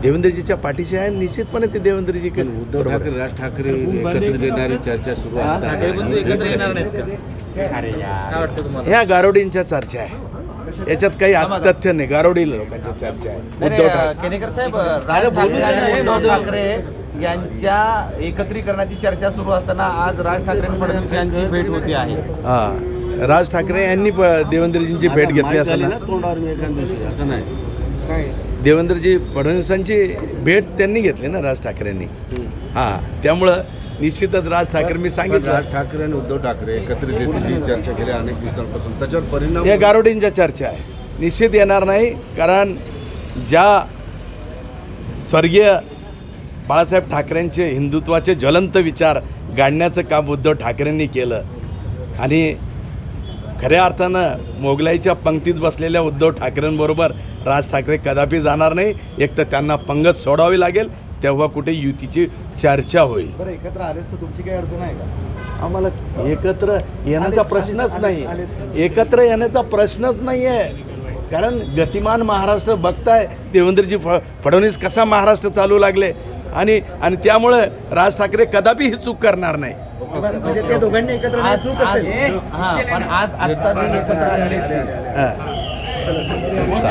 देवेंद्रजीच्या पाठीशी आहे. निश्चितपणे ते देवेंद्रजी उद्धव ठाकरे राज ठाकरे एकत्रित येणारी चर्चा सुरू असतात. एकत्र येणार नाहीत का? काय वाटतं तुम्हाला? ह्या गारोडींच्या चर्चा आहे, याच्यात काही तथ्य नाही. गारोडी लोकांची चर्चा आहे. उद्धव ठाकरे केनेकर साहेब, राज ठाकरे आणि उद्धव ठाकरे यांच्या एकत्रीकरणाची चर्चा सुरू असताना आज राज ठाकरे आणि फडणवीस यांची भेट होती आहे. राज ठाकरे यांनी देवेंद्रजींची भेट घेतली असेल ना. तोंडावर मी एखाद दिवशी असं नाही. देवेंद्रजी फडणवीसांची भेट त्यांनी घेतली ना राज ठाकरेंनी. त्यामुळं निश्चितच राज ठाकरे मी सांगितलं राज ठाकरे आणि उद्धव ठाकरे एकत्रित येतील ही चर्चा गेल्या अनेक दिवसांपासून. त्याच्यावर परिणाम या गारोडींच्या चर्चा आहे. निश्चित येणार नाही, कारण ज्या स्वर्गीय बाळासाहेब ठाकरेंचे हिंदुत्वाचे ज्वलंत विचार गाडण्याचं काम उद्धव ठाकरेंनी केलं आणि खऱ्या अर्थानं मोगलाईच्या पंक्तीत बसलेल्या उद्धव ठाकरेंबरोबर राज ठाकरे कदापि जाणार नाही. एक तर त्यांना पंगत सोडावी लागेल, तेव्हा कुठे युतीची चर्चा होईल. बरं, एकत्र आलेच तर तुमची काही अडचण आहे का? आम्हाला एकत्र येण्याचा प्रश्नच नाही. एकत्र येण्याचा प्रश्नच नाही आहे, कारण गतिमान महाराष्ट्र बघताय. देवेंद्रजी फडणवीस कसा महाराष्ट्र चालू लागले आणि त्यामुळे राज ठाकरे कदापि ही चूक करणार नाही. म्हणजे त्या दोघांनी एकत्र येण्याची चूक असेल. पण आज आत्ता जे एकत्र आणले